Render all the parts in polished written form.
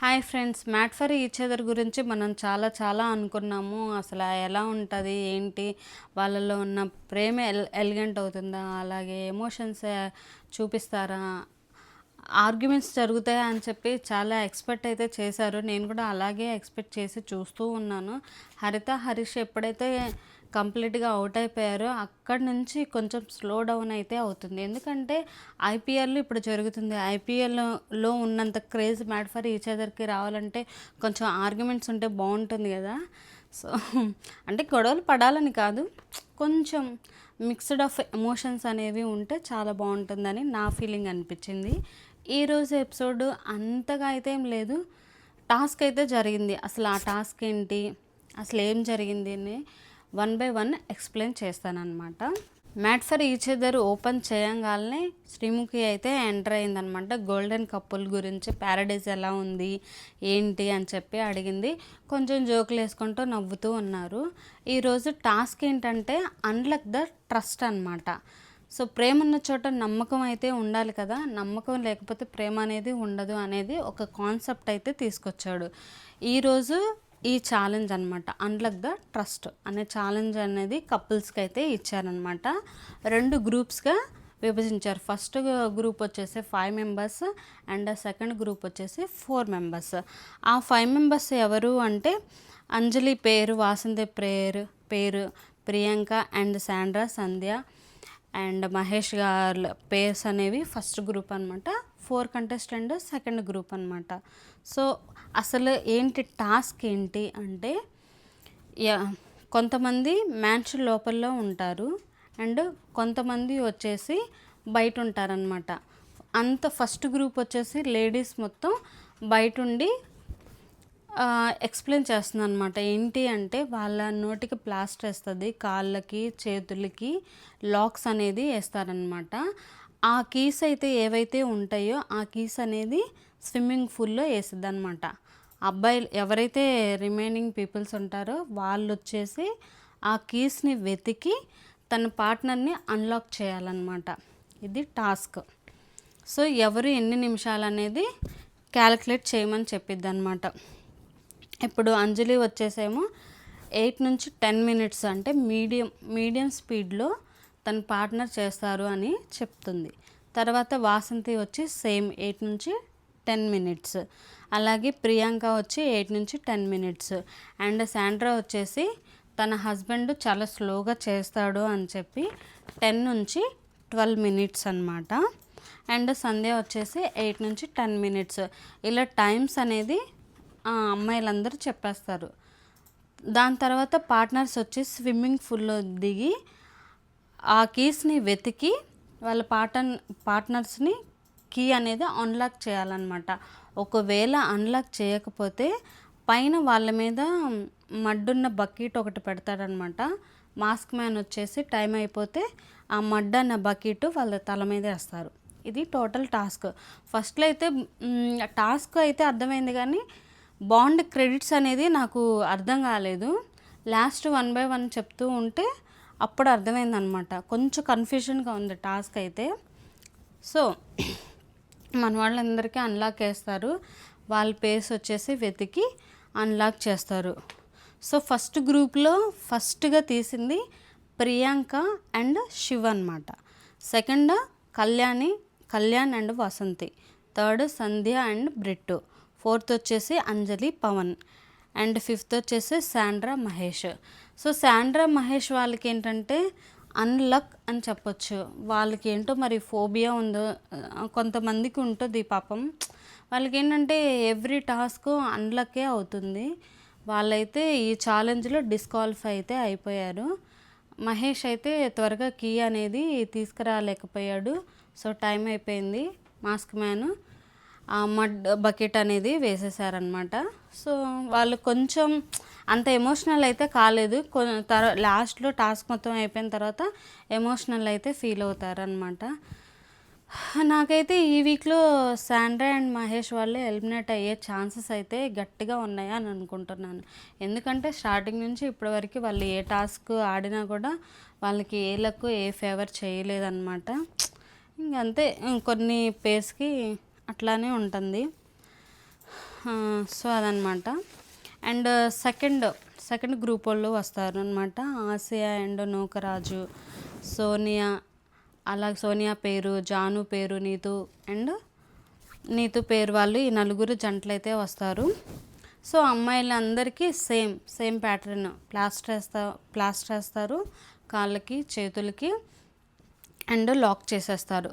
Hi friends, mat for each other గురించి మనం చాలా చాలా అనుకున్నాము. అసలు ఎలా ఉంటుంది ఏంటి, వాళ్ళలో ఉన్న ప్రేమ ఎలిగెంట్ అవుతుందా, అలాగే ఎమోషన్స్ చూపిస్తారా, ఆర్గ్యుమెంట్స్ జరుగుతాయా అని చెప్పి చాలా ఎక్స్పెక్ట్ అయితే చేశారు. నేను కూడా అలాగే ఎక్స్పెక్ట్ చేసి చూస్తూ ఉన్నాను. హరిత హరీష్ ఎప్పుడైతే కంప్లీట్గా అవుట్ అయిపోయారో అక్కడి నుంచి కొంచెం స్లో డౌన్ అయితే అవుతుంది. ఎందుకంటే ఐపీఎల్ ఇప్పుడు జరుగుతుంది. ఐపీఎల్లో ఉన్నంత క్రేజ్ మ్యాట్ ఫర్ ఈచ్ అదర్కి రావాలంటే కొంచెం ఆర్గ్యుమెంట్స్ ఉంటే బాగుంటుంది కదా. సో అంటే గొడవలు పడాలని కాదు, కొంచెం మిక్స్డ్ ఆఫ్ ఎమోషన్స్ అనేవి ఉంటే చాలా బాగుంటుందని నా ఫీలింగ్ అనిపించింది. ఈరోజు ఎపిసోడ్ అంతగా అయితే ఏం లేదు. టాస్క్ అయితే జరిగింది. అసలు ఆ టాస్క్ ఏంటి, అసలు ఏం జరిగింది అని వన్ బై వన్ ఎక్స్ప్లెయిన్ చేస్తానన్నమాట. Made for each other open చేయంగానే శ్రీముఖి అయితే ఎంటర్ అయిందనమాట. గోల్డెన్ కపుల్ గురించి, ప్యారడైజ్ ఎలా ఉంది ఏంటి అని చెప్పి అడిగింది. కొంచెం జోకులు వేసుకుంటూ నవ్వుతూ ఉన్నారు. ఈరోజు టాస్క్ ఏంటంటే అన్లాక్ ద ట్రస్ట్ అనమాట. సో ప్రేమ ఉన్న చోట నమ్మకం అయితే ఉండాలి కదా, నమ్మకం లేకపోతే ప్రేమ అనేది ఉండదు అనేది ఒక కాన్సెప్ట్ అయితే తీసుకొచ్చాడు ఈరోజు. ఈ ఛాలెంజ్ అనమాట, అన్లాక్ ద ట్రస్ట్ అనే ఛాలెంజ్ అనేది కపుల్స్కి అయితే ఇచ్చారనమాట. 2 గ్రూప్స్గా విభజించారు. ఫస్ట్ గ్రూప్ వచ్చేసి 5 మెంబర్స్ అండ్ సెకండ్ గ్రూప్ వచ్చేసి 4 మెంబర్స్. ఆ 5 మెంబర్స్ ఎవరు అంటే అంజలి పేరు, వాసంతి పేరు, Priyanka and Sandra, Sandhya and Mahesh గారు పేర్స్ అనేవి ఫస్ట్ గ్రూప్ అనమాట. 4 కంటెస్టెంట్ సెకండ్ గ్రూప్ అనమాట. సో అసలు ఏంటి టాస్క్ ఏంటి అంటే, కొంతమంది మ్యాన్షన్ లోపల్లో ఉంటారు అండ్ కొంతమంది వచ్చేసి బయట ఉంటారనమాట. అంత ఫస్ట్ గ్రూప్ వచ్చేసి లేడీస్ మొత్తం బయట ఉండి ఎక్స్ప్లెయిన్ చేస్తుంది అనమాట. ఏంటి అంటే వాళ్ళ నోటికి ప్లాస్టర్ వేస్తుంది, కాళ్ళకి చేతులకి లాక్స్ అనేది వేస్తారనమాట. ఆ కీస్ అయితే ఏవైతే ఉంటాయో ఆ కీస్ అనేది స్విమ్మింగ్ పూల్లో వేస్తుంది అనమాట. అబ్బాయిలు ఎవరైతే రిమైనింగ్ పీపుల్స్ ఉంటారో వాళ్ళు వచ్చేసి ఆ కీస్ని వెతికి తన పార్ట్నర్ని అన్లాక్ చేయాలన్నమాట. ఇది టాస్క్. సో ఎవరు ఎన్ని నిమిషాలు అనేది క్యాలిక్యులేట్ చేయమని చెప్పిద్ది అనమాట. ఇప్పుడు అంజలి వచ్చేసేమో 8 నుంచి 10 మినిట్స్ అంటే మీడియం స్పీడ్లో తన పార్ట్నర్ చేస్తారు అని చెప్తుంది. తర్వాత వాసంతి వచ్చి సేమ్ 8 నుంచి 10 మినిట్స్. అలాగే ప్రియాంక వచ్చి 8 నుంచి 10 మినిట్స్. అండ్ శాండ్రా వచ్చేసి తన హస్బెండ్ చాలా స్లోగా చేస్తాడు అని చెప్పి 10 నుంచి 12 మినిట్స్ అనమాట. అండ్ సంధ్య వచ్చేసి 8 నుంచి 10 మినిట్స్. ఇలా టైమ్స్ అనేది అమ్మాయిలందరూ చెప్పేస్తారు. దాని తర్వాత పార్ట్నర్స్ వచ్చి స్విమ్మింగ్ పూల్లో దిగి ఆ కీస్ని వెతికి వాళ్ళ పార్ట్నర్స్ని కీ అనేది అన్లాక్ చేయాలన్నమాట. ఒకవేళ అన్లాక్ చేయకపోతే పైన వాళ్ళ మీద మడ్డున్న బకెట్ ఒకటి పెడతాడనమాట. మాస్క్ మ్యాన్ వచ్చేసి టైం అయిపోతే ఆ మడ్ అన్న బకెట్ వాళ్ళ తల మీద వేస్తారు. ఇది టోటల్ టాస్క్. ఫస్ట్లో అయితే టాస్క్ అయితే అర్థమైంది కానీ బాండ్ క్రెడిట్స్ అనేది నాకు అర్థం కాలేదు. లాస్ట్ 1 బై 1 చెప్తూ ఉంటే అప్పుడు అర్థమైందనమాట. కొంచెం కన్ఫ్యూజన్గా ఉంది టాస్క్ అయితే. సో మన వాళ్ళందరికీ అన్లాక్ చేస్తారు. వాళ్ళ పేర్స్ వచ్చేసి వెతికి అన్లాక్ చేస్తారు. సో ఫస్ట్ గ్రూప్లో ఫస్ట్గా తీసింది ప్రియాంక అండ్ శివ అనమాట. Second Kalyan and Vasanthi. Third Sandhya and Brittu. Fourth వచ్చేసి అంజలి, పవన్. అండ్ ఫిఫ్త్ వచ్చేసి Sandra, Mahesh. So Sandra, Mahesh వాళ్ళకి ఏంటంటే అన్లక్ అని చెప్పొచ్చు. వాళ్ళకి ఏంటో మరి ఫోబియా ఉందో, కొంతమందికి ఉంటుంది పాపం. వాళ్ళకి ఏంటంటే ఎవ్రీ టాస్క్ అన్లక్కే అవుతుంది. వాళ్ళైతే ఈ ఛాలెంజ్లో డిస్క్వాలిఫై అయితే అయిపోయారు. మహేష్ అయితే త్వరగా కీ అనేది తీసుకురాలేకపోయాడు. సో టైం అయిపోయింది. మాస్క్ మ్యాన్ ఆ మడ్ బకెట్ అనేది వేసేసారనమాట. సో వాళ్ళు కొంచెం అంత ఎమోషనల్ అయితే కాలేదు. లాస్ట్లో టాస్క్ మొత్తం అయిపోయిన తర్వాత ఎమోషనల్ అయితే ఫీల్ అవుతారనమాట. నాకైతే ఈ వీక్లో శాండ్రా అండ్ మహేష్ వాళ్ళు ఎలిమినేట్ అయ్యే ఛాన్సెస్ అయితే గట్టిగా ఉన్నాయి అని అనుకుంటున్నాను. ఎందుకంటే స్టార్టింగ్ నుంచి ఇప్పటివరకు వాళ్ళు ఏ టాస్క్ ఆడినా కూడా వాళ్ళకి ఏ లక్ ఏ ఫేవర్ చేయలేదన్నమాట. ఇంకంతే, కొన్ని పేస్కి అట్లానే ఉంటుంది. సో అదనమాట. అండ్ సెకండ్ గ్రూప్ వాళ్ళు వస్తారు అనమాట. ఆసియా అండ్ నూకరాజు, సోనియా, అలాగే సోనియా పేరు, జాను పేరు, నీతు పేరు వాళ్ళు ఈ నలుగురు జంటలైతే వస్తారు. సో అమ్మాయిలందరికీ సేమ్ ప్యాటర్న్ ప్లాస్టర్ వేస్తారు కాళ్ళకి చేతులకి అండ్ లాక్ చేసేస్తారు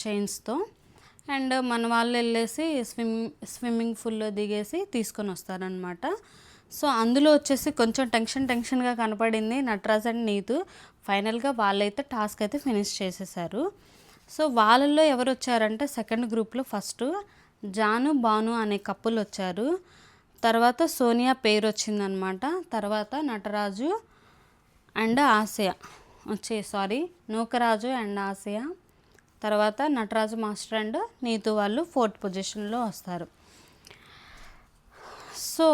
చైన్స్తో. అండ్ మన వాళ్ళు వెళ్ళేసి స్విమ్మింగ్ పూల్లో దిగేసి తీసుకొని వస్తారనమాట. సో అందులో వచ్చేసి కొంచెం టెన్షన్గా కనపడింది నటరాజ్ అండ్ నీతు. ఫైనల్గా వాళ్ళైతే టాస్క్ అయితే ఫినిష్ చేసేసారు. సో వాళ్ళల్లో ఎవరు వచ్చారంటే సెకండ్ గ్రూప్లో ఫస్ట్ జాను బాను అనే కప్పులు వచ్చారు. తర్వాత సోనియా పేరు వచ్చిందనమాట. తర్వాత Nataraju and Asia Nookaraju and Asia, తర్వాత నటరాజు మాస్టర్ అండ్ నీతు వాళ్ళు 4th పొజిషన్లో వస్తారు. సో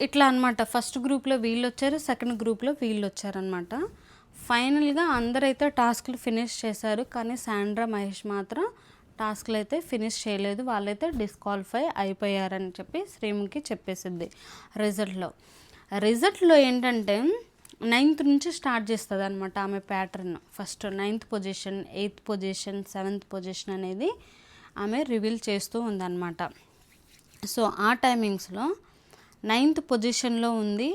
ఇట్లా అనమాట. ఫస్ట్ గ్రూప్లో వీళ్ళు వచ్చారు, సెకండ్ గ్రూప్లో వీళ్ళు వచ్చారనమాట. ఫైనల్గా అందరైతే టాస్క్లు ఫినిష్ చేశారు. కానీ శాండ్రా మహేష్ మాత్రం టాస్క్లు అయితే ఫినిష్ చేయలేదు. వాళ్ళైతే డిస్క్వాలిఫై అయిపోయారని చెప్పి శ్రీముఖి చెప్పేసింది రిజల్ట్లో ఏంటంటే 9th నుంచి స్టార్ట్ చేస్తుంది అనమాట ఆమె pattern. First 9th position, 8th position, 7th position అనేది ఆమె రివీల్ చేస్తూ ఉందన్నమాట. సో ఆ టైమింగ్స్లో 9th పొజిషన్లో ఉంది.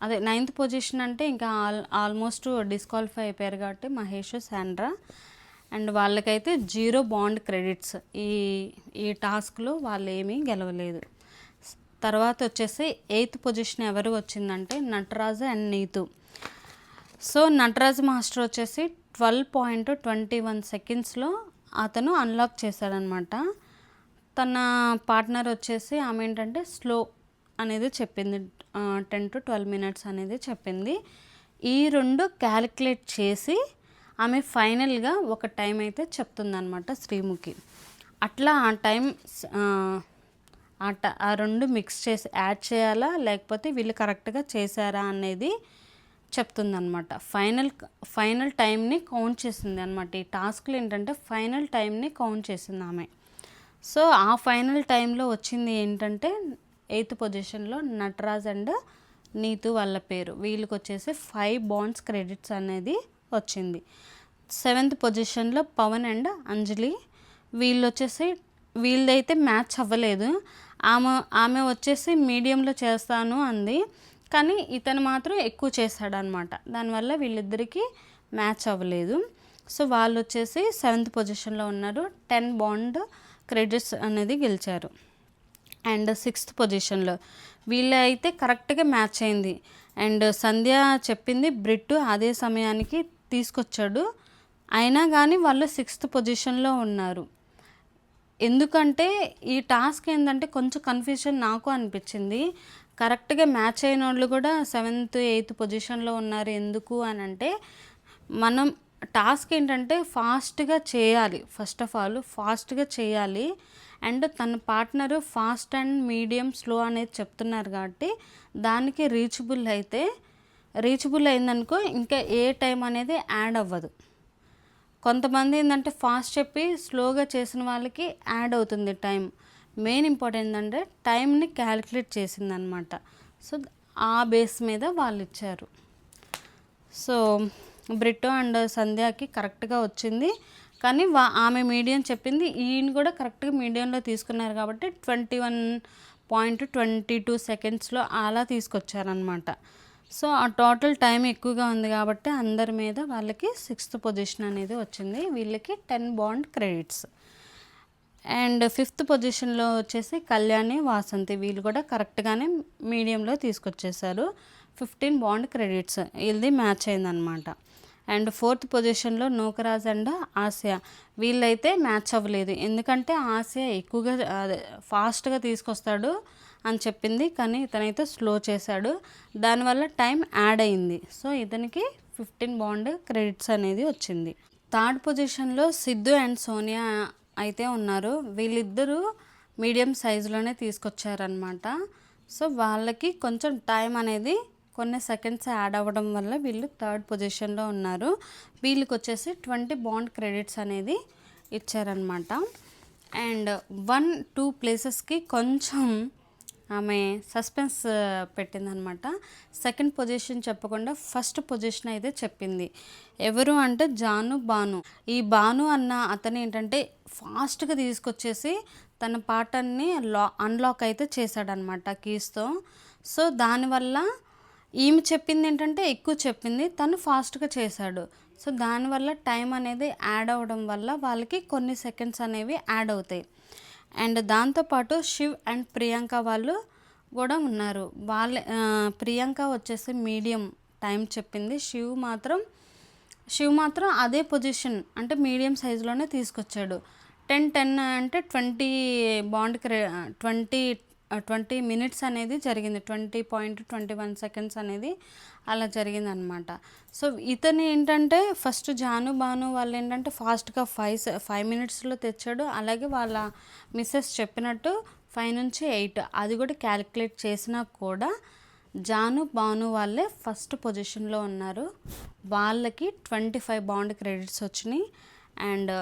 అదే 9th పొజిషన్ అంటే ఇంకా ఆల్మోస్ట్ డిస్క్వాలిఫై అయిపోయారు కాబట్టి మహేష్, శాండ్రా. అండ్ వాళ్ళకైతే 0 బాండ్ క్రెడిట్స్. ఈ టాస్క్లో వాళ్ళు ఏమీ గెలవలేదు. తర్వాత వచ్చేసి 8th పొజిషన్ ఎవరు వచ్చిందంటే Nataraju and Neetu. So Nataraju master వచ్చేసి 12.21 సెకండ్స్లో అతను అన్లాక్ చేశాడనమాట. తన పార్ట్నర్ వచ్చేసి ఆమె ఏంటంటే స్లో అనేది చెప్పింది, 10 to 12 minutes అనేది చెప్పింది. ఈ రెండు క్యాలిక్యులేట్ చేసి ఆమె ఫైనల్గా ఒక టైం అయితే చెప్తుందనమాట శ్రీముఖి. అట్లా ఆ టైం ఆ రెండు మిక్స్ చేసి యాడ్ చేయాలా లేకపోతే వీళ్ళు కరెక్ట్గా చేశారా అనేది చెప్తుందనమాట. ఫైనల్ టైంని కౌంట్ చేసింది అనమాట. ఈ టాస్క్లు ఏంటంటే ఫైనల్ టైంని కౌంట్ చేసింది ఆమె. సో ఆ ఫైనల్ టైంలో వచ్చింది ఏంటంటే 8th పొజిషన్లో నటరాజ్ అండ్ నీతు వాళ్ళ పేరు. వీళ్ళకి వచ్చేసి 5 బాండ్స్ క్రెడిట్స్ అనేది వచ్చింది. 7th పొజిషన్లో పవన్ అండ్ అంజలి. వీళ్ళైతే మ్యాచ్ అవ్వలేదు. ఆమె వచ్చేసి మీడియంలో చేస్తాను అంది, కానీ ఇతను మాత్రం ఎక్కువ చేశాడనమాట. దానివల్ల వీళ్ళిద్దరికీ మ్యాచ్ అవ్వలేదు. సో వాళ్ళు వచ్చేసి 7th పొజిషన్లో ఉన్నారు. 10 బాండ్ క్రెడిట్స్ అనేది గెలిచారు. అండ్ 6th పొజిషన్లో వీళ్ళైతే కరెక్ట్గా మ్యాచ్ అయింది. అండ్ సంధ్య చెప్పింది బ్రిట్టు అదే సమయానికి తీసుకొచ్చాడు, అయినా కానీ వాళ్ళు 6th పొజిషన్లో ఉన్నారు. ఎందుకంటే ఈ టాస్క్ ఏంటంటే కొంచెం కన్ఫ్యూజన్ నాకు అనిపించింది. కరెక్ట్గా మ్యాచ్ అయిన వాళ్ళు కూడా 7th 8th పొజిషన్లో ఉన్నారు ఎందుకు అని అంటే, మనం టాస్క్ ఏంటంటే ఫాస్ట్గా చేయాలి. ఫస్ట్ ఆఫ్ ఆల్ ఫాస్ట్గా చేయాలి. అండ్ తన partner fast and medium slow అనేది చెప్తున్నారు కాబట్టి దానికి రీచబుల్ అయిందనుకో ఇంకా ఏ టైం అనేది యాడ్ అవ్వదు. కొంతమంది ఏంటంటే ఫాస్ట్ చెప్పి స్లోగా చేసిన వాళ్ళకి యాడ్ అవుతుంది టైం. మెయిన్ ఇంపార్టెంట్ ఏంటంటే టైంని క్యాలిక్యులేట్ చేసిందనమాట. సో ఆ బేస్ మీద వాళ్ళు ఇచ్చారు. సో బ్రిట్టో అండ్ సంధ్యాకి కరెక్ట్గా వచ్చింది, కానీ ఆమె మీడియం చెప్పింది. ఈయన కూడా కరెక్ట్గా మీడియంలో తీసుకున్నారు కాబట్టి 21.22 సెకండ్స్లో అలా తీసుకొచ్చారనమాట. సో ఆ టోటల్ టైం ఎక్కువగా ఉంది కాబట్టి అందరి మీద వాళ్ళకి 6th పొజిషన్ అనేది వచ్చింది. వీళ్ళకి 10 బాండ్ క్రెడిట్స్. అండ్ 5th పొజిషన్లో వచ్చేసి కళ్యాణి, వాసంతి. వీళ్ళు కూడా కరెక్ట్గానే మీడియంలో తీసుకొచ్చేసారు. 15 బాండ్ క్రెడిట్స్. వీళ్ళది మ్యాచ్ అయిందనమాట. అండ్ 4th పొజిషన్లో నూకరాజ్ అండ్ ఆసియా. వీళ్ళైతే మ్యాచ్ అవ్వలేదు, ఎందుకంటే ఆసియా ఎక్కువగా ఫాస్ట్గా తీసుకొస్తాడు అని చెప్పింది, కానీ ఇతనైతే స్లో చేశాడు. దానివల్ల టైం యాడ్ అయింది. సో ఇతనికి 15 బాండ్ క్రెడిట్స్ అనేది వచ్చింది. 3rd పొజిషన్లో సిద్ధు అండ్ సోనియా అయితే ఉన్నారు. వీళ్ళిద్దరూ మీడియం సైజులోనే తీసుకొచ్చారనమాట. సో వాళ్ళకి కొంచెం టైం అనేది కొన్ని సెకండ్స్ యాడ్ అవ్వడం వల్ల వీళ్ళు 3rd పొజిషన్లో ఉన్నారు. వీళ్ళకి వచ్చేసి 20 బాండ్ క్రెడిట్స్ అనేది ఇచ్చారనమాట. అండ్ 1-2 ప్లేసెస్కి కొంచెం ఆమె సస్పెన్స్ పెట్టిందనమాట. సెకండ్ పొజిషన్ చెప్పకుండా ఫస్ట్ పొజిషన్ అయితే చెప్పింది. ఎవరు అంటే జాను బాను. ఈ బాను అన్న అతను ఏంటంటే ఫాస్ట్గా తీసుకొచ్చేసి తన పాటని అన్లాక్ అయితే చేశాడనమాట కీస్తో. సో దానివల్ల ఈమె చెప్పింది ఏంటంటే ఎక్కువ చెప్పింది, తను ఫాస్ట్గా చేశాడు. సో దానివల్ల టైం అనేది యాడ్ అవ్వడం వల్ల వాళ్ళకి కొన్ని సెకండ్స్ అనేవి యాడ్ అవుతాయి. అండ్ దాంతోపాటు శివ్ అండ్ ప్రియాంక వాళ్ళు కూడా ఉన్నారు. ప్రియాంక వచ్చేసి మీడియం టైం చెప్పింది. శివ్ మాత్రం అదే పొజిషన్ అంటే మీడియం సైజులోనే తీసుకొచ్చాడు. 10-10 అంటే 20 20 మినిట్స్ అనేది జరిగింది. 20.21 సెకండ్స్ అనేది అలా జరిగిందనమాట. సో ఇతను ఏంటంటే ఫస్ట్ జాను బాను వాళ్ళు ఏంటంటే ఫాస్ట్గా 5 మినిట్స్లో తెచ్చాడు. అలాగే వాళ్ళ మిస్సెస్ చెప్పినట్టు 5 నుంచి 8 అది కూడా క్యాలిక్యులేట్ చేసినా కూడా జాను బాను వాళ్ళే ఫస్ట్ పొజిషన్లో ఉన్నారు. వాళ్ళకి 25 బాండ్ క్రెడిట్స్ వచ్చినాయి. అండ్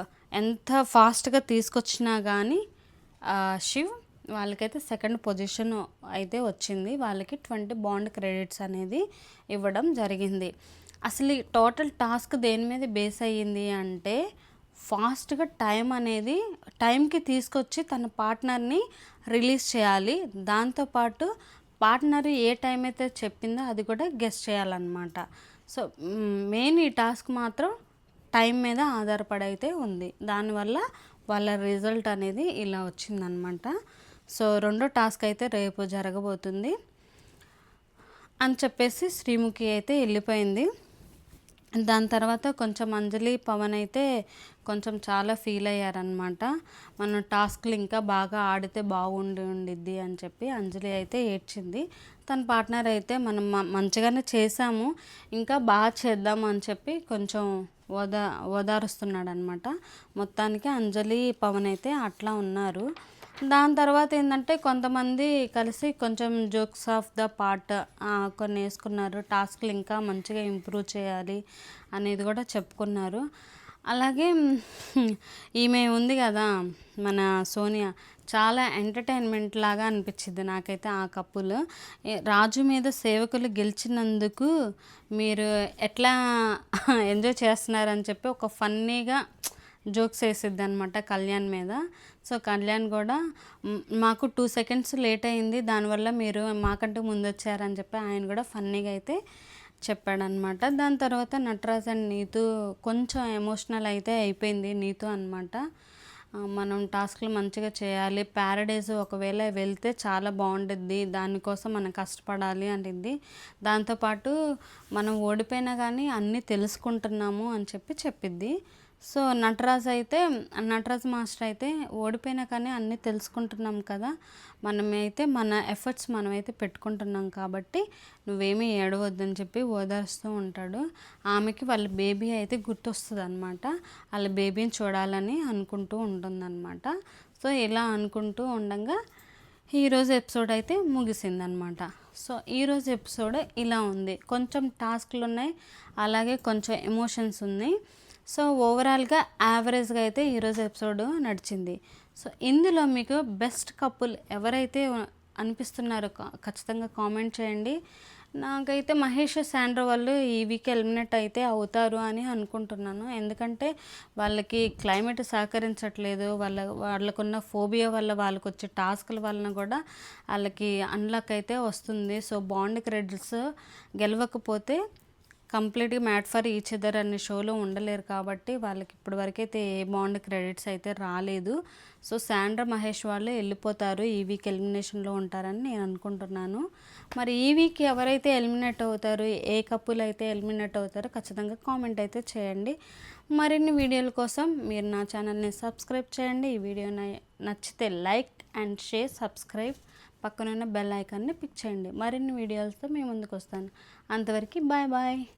ఎంత ఫాస్ట్గా తీసుకొచ్చినా కానీ శివ్ వాళ్ళకైతే సెకండ్ పొజిషన్ అయితే వచ్చింది. వాళ్ళకి 20 బాండ్ క్రెడిట్స్ అనేది ఇవ్వడం జరిగింది. అసలు ఈ టోటల్ టాస్క్ దేని మీద బేస్ అయ్యింది అంటే ఫాస్ట్గా టైంకి తీసుకొచ్చి తన పార్ట్నర్ని రిలీజ్ చేయాలి. దాంతోపాటు పార్ట్నర్ ఏ టైం అయితే చెప్పిందో అది కూడా గెస్ చేయాలన్నమాట. సో మెయిన్ ఈ టాస్క్ మాత్రం టైం మీద ఆధారపడి అయితే ఉంది. దానివల్ల వాళ్ళ రిజల్ట్ అనేది ఇలా వచ్చిందనమాట. సో రెండో టాస్క్ అయితే రేపు జరగబోతుంది అని చెప్పేసి శ్రీముఖి అయితే వెళ్ళిపోయింది. దాని తర్వాత కొంచెం అంజలి పవన్ అయితే కొంచెం చాలా ఫీల్ అయ్యారనమాట. మనం టాస్క్లు ఇంకా బాగా ఆడితే ఉండిద్ది అని చెప్పి అంజలి అయితే ఏడ్చింది. తన పార్ట్నర్ అయితే మనం మంచిగానే చేసాము, ఇంకా బాగా చేద్దాము అని చెప్పి కొంచెం ఓదారుస్తున్నాడు అనమాట. మొత్తానికి అంజలి పవన్ అయితే అట్లా ఉన్నారు. దాని తర్వాత ఏంటంటే కొంతమంది కలిసి కొంచెం జోక్స్ ఆఫ్ ద పార్ట్ కొన్ని వేసుకున్నారు. టాస్క్లు ఇంకా మంచిగా ఇంప్రూవ్ చేయాలి అనేది కూడా చెప్పుకున్నారు. అలాగే ఈమె ఉంది కదా మన సోనియా, చాలా ఎంటర్టైన్మెంట్ లాగా అనిపించింది నాకైతే ఆ కప్పులు. రాజు మీద సేవకులు గెలిచినందుకు మీరు ఎట్లా ఎంజాయ్ చేస్తున్నారని చెప్పి ఒక ఫన్నీగా జోక్స్ వేసిద్ది అనమాట కళ్యాణ్ మీద. సో కళ్యాణ్ కూడా మాకు 2 సెకండ్స్ లేట్ అయింది, దానివల్ల మీరు మాకంటే ముందు వచ్చారని చెప్పి ఆయన కూడా ఫన్నీగా అయితే చెప్పాడనమాట. దాని తర్వాత నటరాజ్ అండ్ నీతు కొంచెం ఎమోషనల్ అయితే అయిపోయింది నీతు అనమాట. మనం టాస్క్లు మంచిగా చేయాలి, ప్యారడైజ్ ఒకవేళ వెళ్తే చాలా బాగుంటుంది, దానికోసం మనం కష్టపడాలి అంటుంది. దాంతోపాటు మనం ఓడిపోయినా కానీ అన్నీ తెలుసుకుంటున్నాము అని చెప్పిద్ది. సో నటరాజ్ మాస్టర్ అయితే ఓడిపోయినా కానీ అన్నీ తెలుసుకుంటున్నాం కదా, మనమైతే మన ఎఫర్ట్స్ మనమైతే పెట్టుకుంటున్నాం కాబట్టి నువ్వేమీ ఏడవద్దని చెప్పి ఓదారుస్తూ ఉంటాడు. ఆమెకి వాళ్ళ బేబీ అయితే గుర్తొస్తుంది అనమాట. వాళ్ళ బేబీని చూడాలని అనుకుంటూ ఉంటుందన్నమాట. సో ఇలా అనుకుంటూ ఉండగా ఈరోజు ఎపిసోడ్ అయితే ముగిసిందనమాట. సో ఈరోజు ఎపిసోడ్ ఇలా ఉంది. కొంచెం టాస్క్లు ఉన్నాయి, అలాగే కొంచెం ఎమోషన్స్ ఉన్నాయి. సో ఓవరాల్గా యావరేజ్గా అయితే ఈరోజు ఎపిసోడ్ నడిచింది. సో ఇందులో మీకు బెస్ట్ కపుల్ ఎవరైతే అనిపిస్తున్నారో ఖచ్చితంగా కామెంట్ చేయండి. నాకైతే మహేష్ శాండ్రో వాళ్ళు ఈ వీక్ ఎలిమినేట్ అయితే అవుతారు అని అనుకుంటున్నాను. ఎందుకంటే వాళ్ళకి క్లైమేట్ సహకరించట్లేదు, వాళ్ళకున్న ఫోబియా వల్ల వాళ్ళకు వచ్చే టాస్క్ల వలన కూడా వాళ్ళకి అన్లాక్ అయితే వస్తుంది. సో బాండ్ క్రెడిట్స్ గెలవకపోతే కంప్లీట్గా మ్యాట్ ఫర్ ఈచ్ అదర్ అనే షోలో ఉండలేరు కాబట్టి వాళ్ళకి ఇప్పటి వరకైతే ఏ బాండ్ క్రెడిట్స్ అయితే రాలేదు. సో శాండ్రా మహేష్ వాళ్ళు వెళ్ళిపోతారు, ఈ వీక్ ఎలిమినేషన్లో ఉంటారని నేను అనుకుంటున్నాను. మరి ఈ వీక్ ఎవరైతే ఎలిమినేట్ అవుతారు, ఏ కప్పులు అయితే ఎలిమినేట్ అవుతారో ఖచ్చితంగా కామెంట్ అయితే చేయండి. మరిన్ని వీడియోల కోసం మీరు నా ఛానల్ని సబ్స్క్రైబ్ చేయండి. ఈ వీడియో నచ్చితే లైక్ అండ్ షేర్, సబ్స్క్రైబ్, పక్కనున్న బెల్ ఐకాన్ని పిక్ చేయండి. మరిన్ని వీడియోలతో మేము ముందుకు వస్తాను. అంతవరకు బాయ్ బాయ్.